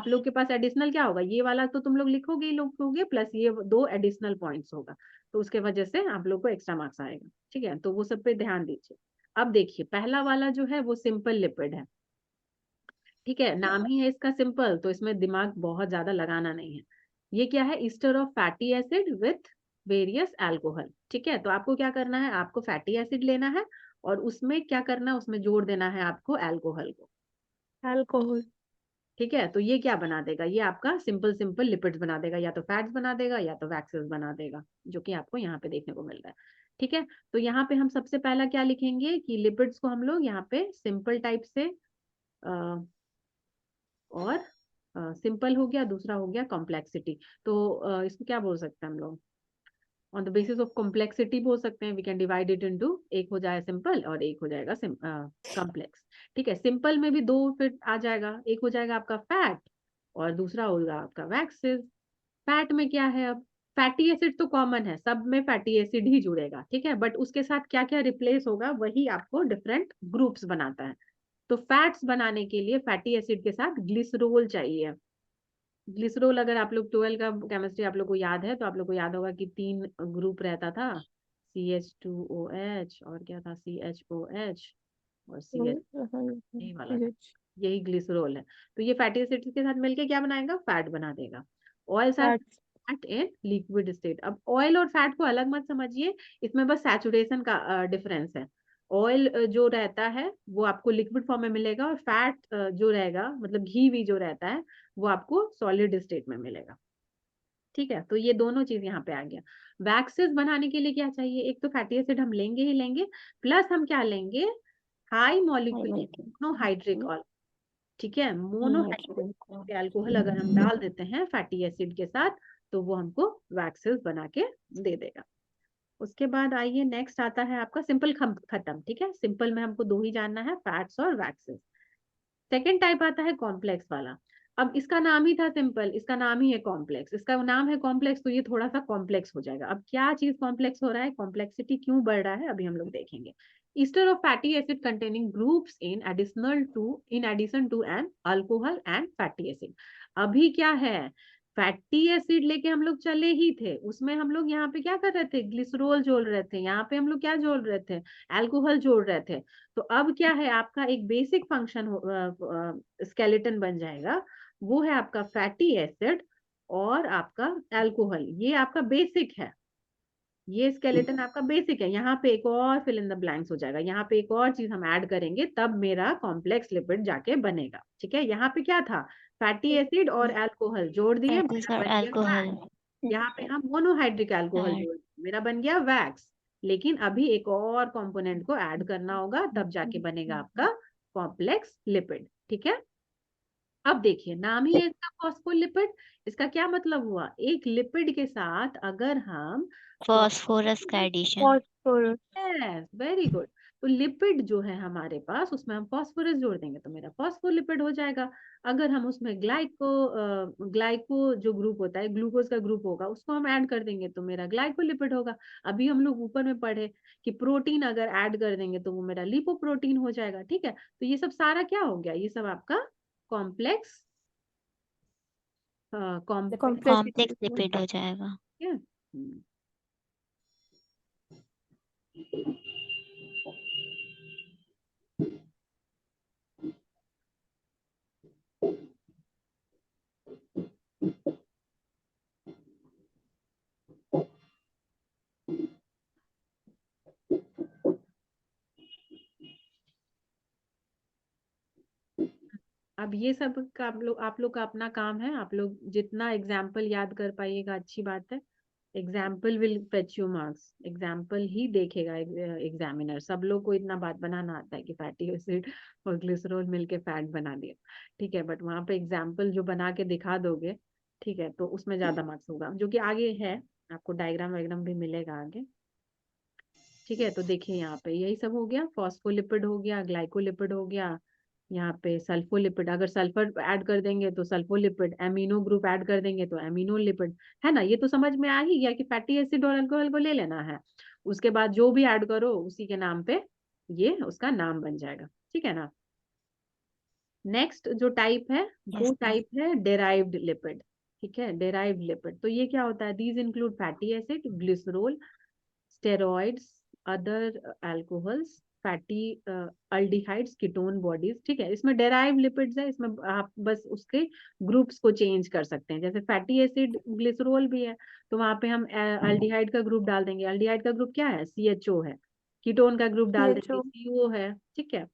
लोग के पास एडिशनल क्या होगा, ये वाला तो तुम लोग लिखोगे ही लिखोगे, प्लस ये 2 एडिशनल पॉइंट्स होगा, तो उसके वजह से आप लोग को एक्स्ट्रा मार्क्स आएगा, ठीक है। तो वो सब पे ध्यान दीजिए। अब देखिए पहला वाला जो है वो सिंपल लिपिड है, ठीक है। नाम ही है इसका सिंपल, तो इसमें दिमाग बहुत ज्यादा लगाना नहीं है। ये क्या है, Easter of fatty acid with various alcohol, ठीक है। तो आपको क्या करना है, आपको फैटी एसिड लेना है और उसमें क्या करना है, उसमें जोड़ देना है आपको अल्कोहल को, अल्कोहल। ठीक है। तो ये क्या बना देगा, ये आपका सिंपल सिंपल लिपिड्स बना देगा, या तो फैट्स बना देगा या तो वैक्सेस बना देगा, जो कि आपको यहाँ पे देखने को मिल रहा है, ठीक है। तो यहाँ पे हम सबसे पहला क्या लिखेंगे कि लिपिड्स को हम लोग यहाँ पे सिंपल टाइप से और सिंपल हो गया, दूसरा हो गया कॉम्प्लेक्सिटी। तो इसको क्या बोल सकते हैं हम लोग, on the basis of complexity बोल सकते हैं, we can divide it into, एक हो जाएगा सिंपल और एक हो जाएगा कॉम्प्लेक्स। ठीक है, सिंपल में भी दो फिर आ जाएगा, एक हो जाएगा आपका फैट और दूसरा होगा आपका वैक्सेस। फैट में क्या है, अब फैटी एसिड तो कॉमन है, सब में फैटी एसिड ही जुड़ेगा, ठीक है, बट उसके साथ क्या क्या रिप्लेस होगा वही आपको डिफरेंट ग्रुप्स बनाता है। तो फैट्स बनाने के लिए फैटी एसिड के साथ ग्लिसरोल चाहिए। ग्लिसरोल अगर आप लोग 12 का केमिस्ट्री आप लोग को याद है तो आप लोग को याद होगा कि 3 ग्रुप रहता था, CH2OH और क्या था, CHOH और CH, यही वाला था, यही ग्लिसरोल है। तो ये फैटी एसिड के साथ मिलके क्या बनाएगा, फैट बना देगा। Oils are fat in liquid state. अब ऑयल और फैट को अलग मत समझिए, इसमें बस सैचुरेशन का डिफरेंस है। ऑयल जो रहता है वो आपको लिक्विड फॉर्म में मिलेगा और फैट जो रहेगा मतलब घी भी जो रहता है वो आपको सॉलिड स्टेट में मिलेगा। ठीक है, तो ये दोनों चीज यहाँ पे आ गया। वैक्सेस बनाने के लिए क्या चाहिए, एक तो फैटी एसिड हम लेंगे ही लेंगे, प्लस हम क्या लेंगे, हाई मॉलिक्यूलर मोनोहाइड्रिक ऑयल। ठीक है, मोनोहाइड्रिक अल्कोहल अगर हम डाल देते हैं फैटी एसिड के साथ तो वो हमको वैक्सेस बना के दे देगा। उसके बाद आइए नेक्स्ट आता है आपका सिंपल खत्म। ठीक है, सिंपल में हमको दो ही जानना है, फैट्स और वैक्सेस। सेकेंड टाइप आता है कॉम्प्लेक्स वाला। अब इसका नाम ही था सिंपल, इसका नाम ही है कॉम्प्लेक्स, इसका नाम है कॉम्प्लेक्स तो ये थोड़ा सा कॉम्प्लेक्स हो जाएगा। अब क्या चीज कॉम्प्लेक्स हो रहा है, कॉम्प्लेक्सिटी क्यों बढ़ रहा है, अभी हम लोग देखेंगे। Ester of fatty acid containing groups in addition to an alcohol and fatty acid. अभी क्या है, फैटी एसिड लेके हम लोग चले ही थे, उसमें हम लोग यहाँ पे क्या कर रहे थे, ग्लिसरोल जोड़ रहे थे, यहाँ पे हम लोग क्या जोड़ रहे थे, अल्कोहल जोड़ रहे थे। तो अब क्या है, आपका एक बेसिक फंक्शन स्केलेटन बन जाएगा, वो है आपका फैटी एसिड और आपका अल्कोहल, ये आपका बेसिक है, ये स्केलेटन आपका बेसिक है। यहाँ पे एक और फिल इन द ब्लैंक्स हो जाएगा, यहाँ पे एक और चीज हम ऐड करेंगे तब मेरा कॉम्प्लेक्स लिपिड जाके बनेगा। ठीक है, यहाँ पे क्या था, फैटी एसिड और अल्कोहल जोड़ दिए, फैटीज मेरा और बन गया अल्कोहल। फैट। यहाँ पे हम मोनोहाइड्रिक अल्कोहल जोड़ दिए, मेरा बन गया वैक्स। लेकिन अभी एक और कंपोनेंट को ऐड करना होगा तब जाके बनेगा आपका कॉम्प्लेक्स लिपिड। ठीक है, अब देखिए नाम ही है इसका फॉस्फोलिपिड, इसका क्या मतलब हुआ, एक लिपिड के साथ अगर हम फॉस्फोरस का addition. Phosphorus. Yes, very good. तो लिपिड जो है हमारे पास उसमें हम फॉस्फोरस जोड़ देंगे तो मेरा फॉस्फोलिपिड हो जाएगा। अगर हम उसमें ग्लाइको जो ग्रुप होता है, ग्लूकोज का ग्रुप होगा, उसको हम ऐड कर देंगे तो मेरा ग्लाइकोलिपिड होगा। अभी हम लोग ऊपर में पढ़े कि प्रोटीन अगर ऐड कर देंगे तो वो मेरा लिपोप्रोटीन हो जाएगा। ठीक है, तो ये सब सारा क्या हो गया, ये सब आपका कॉम्प्लेक्स कॉम्प्लेक्स लिपिड हो जाएगा। अब ये सब का आप लोग का अपना काम है, आप लोग जितना एग्जाम्पल याद कर पाइएगा अच्छी बात है। Example will fetch you marks, example ही देखेगा एग्जामिनर। सब लोग को इतना बात बनाना आता है कि फैटी एसिड और ग्लिसरॉल मिलके फैट बना दिया, ठीक है, बट वहां पे एग्जाम्पल जो बना के दिखा दोगे, ठीक है, तो उसमें ज्यादा मार्क्स होगा, जो कि आगे है, आपको डायग्राम वायग्राम भी मिलेगा आगे। ठीक है, तो देखिए यहाँ पे यही सब हो गया, फॉस्फोलिपिड हो गया, ग्लाइकोलिपिड हो गया, यहाँ पे सल्फोलिपिड, अगर सल्फर ऐड कर देंगे तो सल्फोलिपिड, एमिनो ग्रुप ऐड कर देंगे तो एमिनोलिपिड, है ना। ये तो समझ में आ ही गया कि फैटी एसिड और अल्कोहल को ले लेना है, उसके बाद जो भी ऐड करो उसी के नाम पे ये उसका नाम बन जाएगा। ठीक है ना। नेक्स्ट जो टाइप है वो टाइप है डेराइव्ड लिपिड। ठीक है, डेराइव्ड लिपिड तो ये क्या होता है, these include fatty acid, glycerol, steroids, other alcohols, fatty aldehydes, ketone bodies. ठीक है, इसमें डेराइव लिपिड्स है, इसमें आप बस उसके ग्रुप्स को चेंज कर सकते हैं। जैसे फैटी एसिड ग्लिसरॉल भी है तो वहां पे हम अल्डिहाइड का ग्रुप डाल देंगे, अल्डिहाइड का ग्रुप क्या है, CHO है। कीटोन का ग्रुप डाल देंगे, CO है। ठीक है,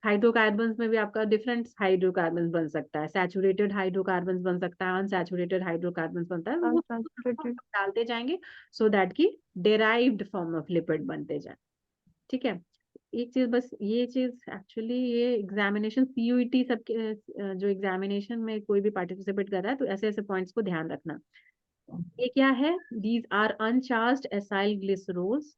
हाइड्रोकार्बन्स में भी आपका डिफरेंट हाइड्रोकार्बन बन सकता है, सैचुरेटेड हाइड्रोकार्बन बन सकता है, अनसैचुरेटेड हाइड्रोकार्बन बनता है, वो डालते जाएंगे सो दैट की डेराइव्ड फॉर्म ऑफ लिपिड बनते जाए। ठीक है, एक चीज बस, ये चीज एक्चुअली ये एग्जामिनेशन CUET सबके जो एग्जामिनेशन में कोई भी पार्टिसिपेट कर रहा है तो ऐसे ऐसे पॉइंट्स को ध्यान रखना। ये क्या है? These are uncharged acyl glycerols.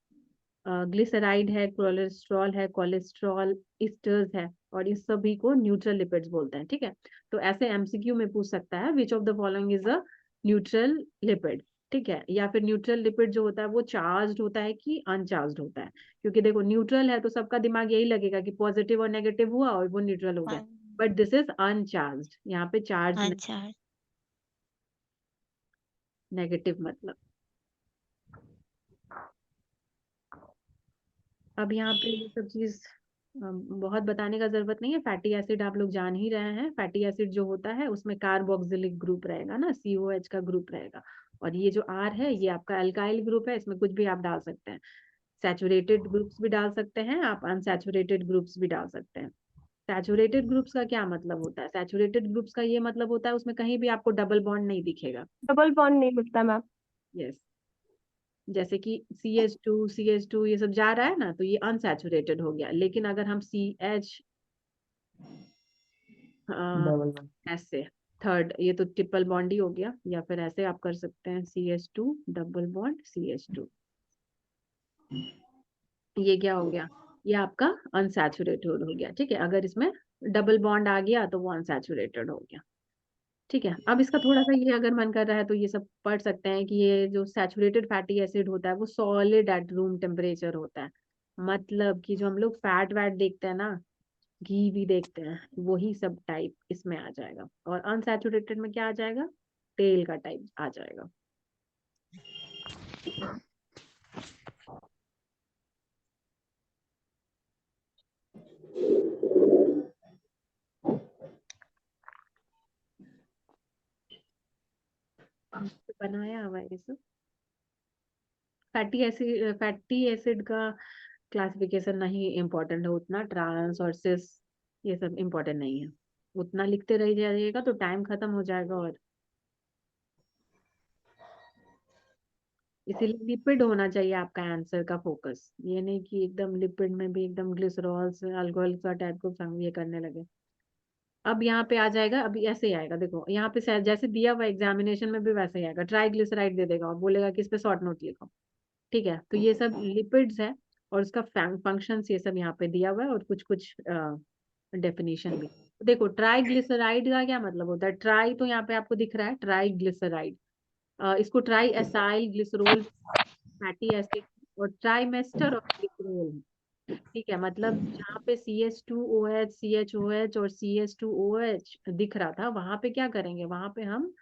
Glyceride है, कोलेस्ट्रॉल है, कोलेस्ट्रॉल ईस्टर्स है, और इस सभी को न्यूट्रल लिपिड्स बोलते हैं। ठीक है, तो ऐसे एमसीक्यू में पूछ सकता है विच of the following is a neutral lipid. ठीक है, या फिर न्यूट्रल लिपिड जो होता है वो चार्ज्ड होता है कि अनचार्ज्ड होता है, क्योंकि देखो न्यूट्रल है तो सबका दिमाग यही लगेगा कि पॉजिटिव और नेगेटिव हुआ और वो न्यूट्रल हो गया, बट दिस इज अनचार्ज्ड, यहाँ पे चार्ज अनचार्ज। नेगेटिव मतलब। अब यहाँ पे ये सब चीज बहुत बताने का जरूरत नहीं है। फैटी एसिड आप लोग जान ही रहे हैं। फैटी एसिड जो होता है उसमें कार्बोक्सिलिक ग्रुप रहेगा ना, COH का ग्रुप रहेगा, और ये जो R है ये आपका अल्काइल ग्रुप है, इसमें कुछ भी आप डाल सकते हैं। सैचुरेटेड ग्रुप्स भी डाल सकते हैं आप, अनसैचुरेटेड ग्रुप्स भी डाल सकते हैं। सैचुरेटेड ग्रुप्स का क्या मतलब होता है? सैचुरेटेड ग्रुप्स का ये मतलब होता है उसमें कहीं भी आपको डबल बॉन्ड नहीं दिखेगा। डबल बॉन्ड नहीं मिलता मैम। यस, जैसे कि CH2 ये सब जा रहा है ना, तो ये अनसैचुरेटेड हो गया। लेकिन अगर हम CH ऐसे थर्ड, ये तो ट्रिपल बॉन्ड ही हो गया, या फिर ऐसे आप कर सकते हैं CH2 डबल बॉन्ड CH2, ये क्या हो गया? ये आपका अनसैचुरेटेड हो गया। ठीक है, अगर इसमें डबल बॉन्ड आ गया तो वो अनसैचुरेटेड हो गया। ठीक है, अब इसका थोड़ा सा ये अगर मन कर रहा है तो ये सब पढ़ सकते हैं कि ये जो सैचुरेटेड फैटी एसिड होता है वो सॉलिड एट रूम टेम्परेचर होता है। मतलब कि जो हम लोग फैट वैट देखते हैं ना, घी भी देखते हैं, वही सब टाइप इसमें आ जाएगा। और अनसैचुरेटेड में क्या आ जाएगा? तेल का टाइप आ जाएगा। बनाया हुआ है ये सब। फैटी एसिड का क्लासिफिकेशन नहीं इम्पोर्टेंट है उतना, ट्रांस और सिस ये सब इम्पोर्टेंट नहीं है। उतना लिखते रह जाइएगा तो टाइम खत्म हो जाएगा। और इसीलिए लिपिड होना चाहिए आपका आंसर का फोकस, ये नहीं कि एकदम लिपिड में भी एकदम ग्लिसरॉल से अल्कोहल का टाइप को ये करने लगे। अब यहाँ पे आ जाएगा, अभी ऐसे ही आएगा, देखो यहाँ पे जैसे दिया हुआ एग्जामिनेशन में भी वैसे ही आएगा, ट्राइग्लिसराइड दे देगा और बोलेगा कि इस पे शॉर्ट नोट लिखो। ठीक है, तो ये सब लिपिड्स है और उसका फंक्शंस ये सब यहाँ पे दिया हुआ है, और कुछ कुछ डेफिनेशन भी। देखो ट्राइग्लिसराइड का क्या मतलब होता है? ट्राई तो यहाँ पे आपको दिख रहा है, ट्राइग्लिसराइड, इसको try acyl glycerol fatty acid और ट्राइमेस्टर ऑफ ग्लिसरोल। ठीक है, मतलब जहाँ पे CH2OH CHOH और CH2OH दिख रहा था वहां पे क्या करेंगे? वहां पे हम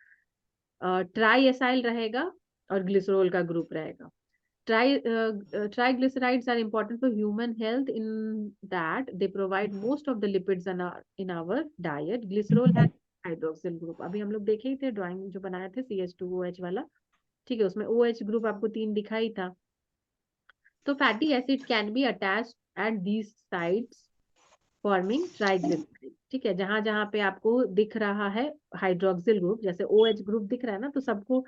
ट्राई एसाइल रहेगा और ग्लिसरोल का ग्रुप रहेगा। Triglycerides are important for human health in that they provide most of the lipids in our diet. Glycerol has hydroxyl group, अभी हम लोग देखे ही थे ड्राइंग जो बनाए थे CH2OH वाला। ठीक है, उसमें OH ग्रुप आपको 3 दिखाई था। तो fatty acid can be attached at these sides forming triglyceride. ठीक है, जहां जहां पे आपको दिख रहा है हाइड्रोक्सिल ग्रुप, जैसे OH ग्रुप दिख रहा है ना, तो सबको